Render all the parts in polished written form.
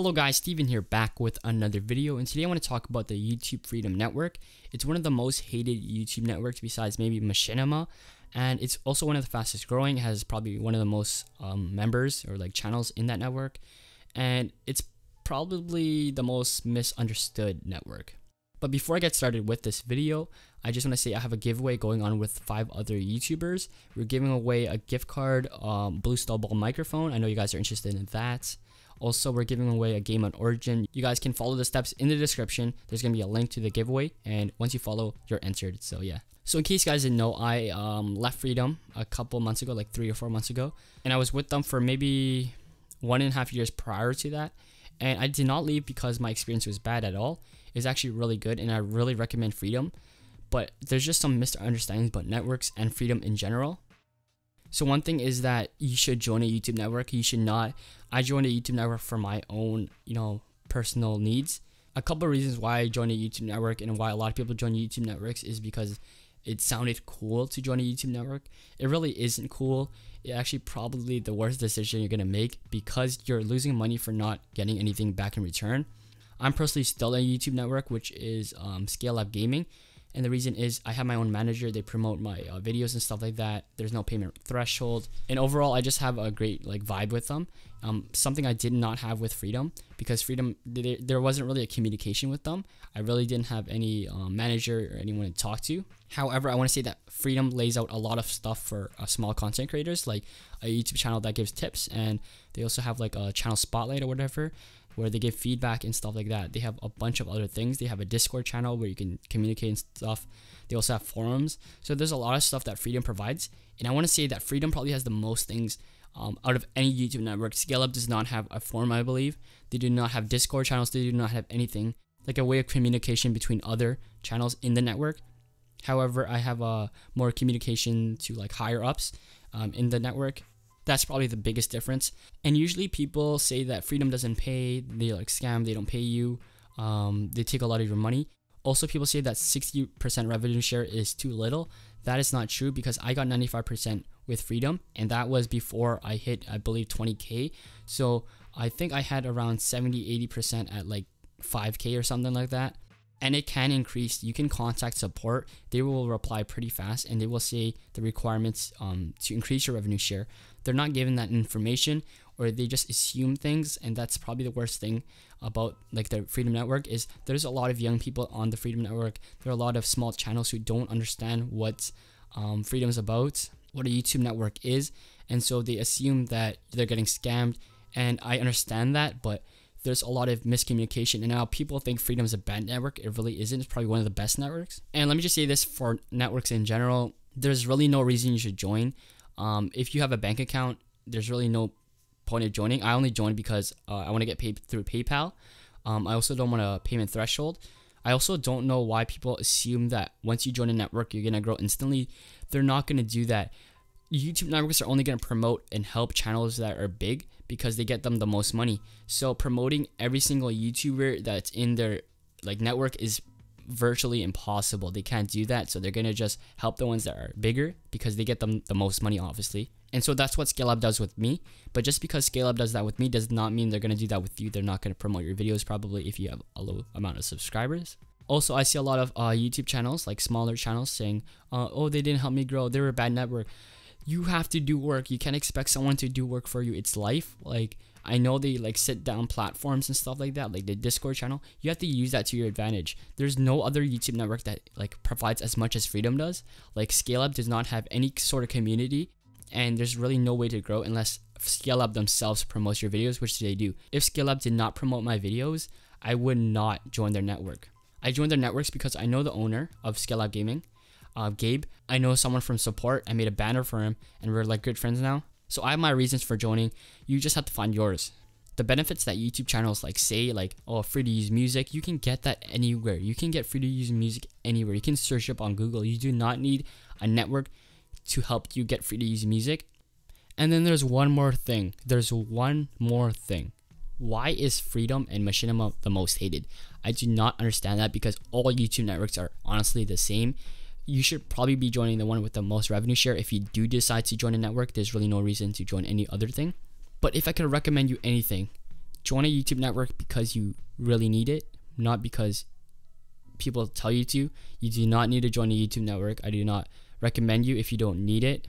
Hello guys, Steven here, back with another video, and today I want to talk about the YouTube Freedom Network. It's one of the most hated YouTube networks besides maybe Machinima, and it's also one of the fastest growing. It has probably one of the most members or like channels in that network, and it's probably the most misunderstood network. But before I get started with this video, I just want to say I have a giveaway going on with 5 other YouTubers. We're giving away a gift card, Blue Steel Ball microphone. I know you guys are interested in that. Also, we're giving away a game on Origin. You guys can follow the steps in the description. There's going to be a link to the giveaway, and once you follow, you're entered. So yeah. So in case you guys didn't know, I left Freedom a couple months ago, like 3 or 4 months ago, and I was with them for maybe 1.5 years prior to that. And I did not leave because my experience was bad at all. It's actually really good, and I really recommend Freedom. But there's just some misunderstandings about networks and Freedom in general. So one thing is that you should join a YouTube network. You should not. I joined a YouTube network for my own, personal needs. A couple of reasons why I joined a YouTube network and why a lot of people join YouTube networks is because it sounded cool to join a YouTube network. It really isn't cool. It's actually probably the worst decision you're going to make because you're losing money for not getting anything back in return. I'm personally still in a YouTube network, which is Scale Up Gaming. And the reason is I have my own manager. They promote my videos and stuff like that. There's no payment threshold. And overall, I just have a great vibe with them. Something I did not have with Freedom, because Freedom, there wasn't really a communication with them. I really didn't have any manager or anyone to talk to. However, I want to say that Freedom lays out a lot of stuff for small content creators, like a YouTube channel that gives tips. And they also have like a channel spotlight or whatever, where they give feedback and stuff like that. They have a bunch of other things. They have a Discord channel where you can communicate and stuff. They also have forums. So there's a lot of stuff that Freedom provides. And I want to say that Freedom probably has the most things out of any YouTube network. Scale Up does not have a forum, I believe. They do not have Discord channels. They do not have anything like a way of communication between other channels in the network. However, I have more communication to like higher ups in the network. That's probably the biggest difference. And usually people say that Freedom doesn't pay, they like scam, they don't pay you, they take a lot of your money. Also, people say that 60% revenue share is too little. That is not true, because I got 95% with Freedom, and that was before I hit, I believe, 20K. So I think I had around 70-80% at like 5K or something like that. And it can increase. You can contact support. They will reply pretty fast, and they will say the requirements to increase your revenue share. They're not given that information, or they just assume things, and that's probably the worst thing about like the Freedom Network. Is there's a lot of young people on the Freedom Network. There are a lot of small channels who don't understand what Freedom's about, what a YouTube network is, and so they assume that they're getting scammed. And I understand that, but there's a lot of miscommunication, and now people think Freedom is a bad network. It really isn't. It's probably one of the best networks. And let me just say this for networks in general, there's really no reason you should join. If you have a bank account, there's really no point of joining. I only joined because I want to get paid through PayPal. I also don't want a payment threshold. I also don't know why people assume that once you join a network, you're going to grow instantly. They're not going to do that. YouTube networks are only going to promote and help channels that are big because they get them the most money. So promoting every single YouTuber that's in their network is virtually impossible. They can't do that. So they're going to just help the ones that are bigger because they get them the most money, obviously. And so that's what Scale Up does with me. But just because Scale Up does that with me does not mean they're going to do that with you. They're not going to promote your videos probably if you have a low amount of subscribers. Also, I see a lot of YouTube channels, like smaller channels, saying, oh, they didn't help me grow. They're a bad network. You have to do work. You can't expect someone to do work for you. It's life. I know they sit down platforms and stuff like that, like the Discord channel. You have to use that to your advantage. There's no other YouTube network that provides as much as Freedom does. Scale Up does not have any sort of community, and there's really no way to grow unless Scale Up themselves promotes your videos, which they do. If Scale Up did not promote my videos, I would not join their network. I joined their networks because I know the owner of Scale Up Gaming, Gabe. I know someone from support. I made a banner for him, and we're good friends now. So I have my reasons for joining. You just have to find yours. The benefits that YouTube channels say, oh, free to use music, you can get that anywhere. You can get free to use music anywhere. You can search up on Google. You do not need a network to help you get free to use music. And then there's one more thing. Why is Freedom and Machinima the most hated? I do not understand that, because all YouTube networks are honestly the same. You should probably be joining the one with the most revenue share. If you do decide to join a network, there's really no reason to join any other thing. But if I could recommend you anything, join a YouTube network because you really need it, not because people tell you to. You do not need to join a YouTube network. I do not recommend you if you don't need it.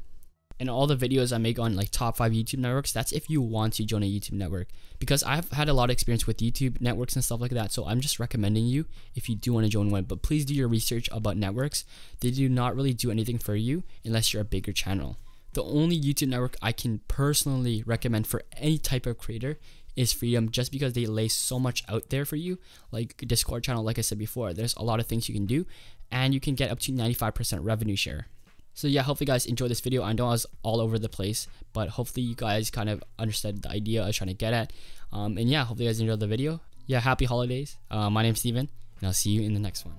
And all the videos I make on like top 5 YouTube networks, that's if you want to join a YouTube network, because I've had a lot of experience with YouTube networks and stuff like that. So I'm just recommending you if you do want to join one, but please do your research about networks. They do not really do anything for you unless you're a bigger channel. The only YouTube network I can personally recommend for any type of creator is Freedom, just because they lay so much out there for you. Like Discord channel, like I said before, there's a lot of things you can do, and you can get up to 95% revenue share. So yeah, hopefully you guys enjoyed this video. I know I was all over the place, but hopefully you guys kind of understood the idea I was trying to get at. And yeah, hopefully you guys enjoyed the video. Yeah, happy holidays. My name's Steven, and I'll see you in the next one.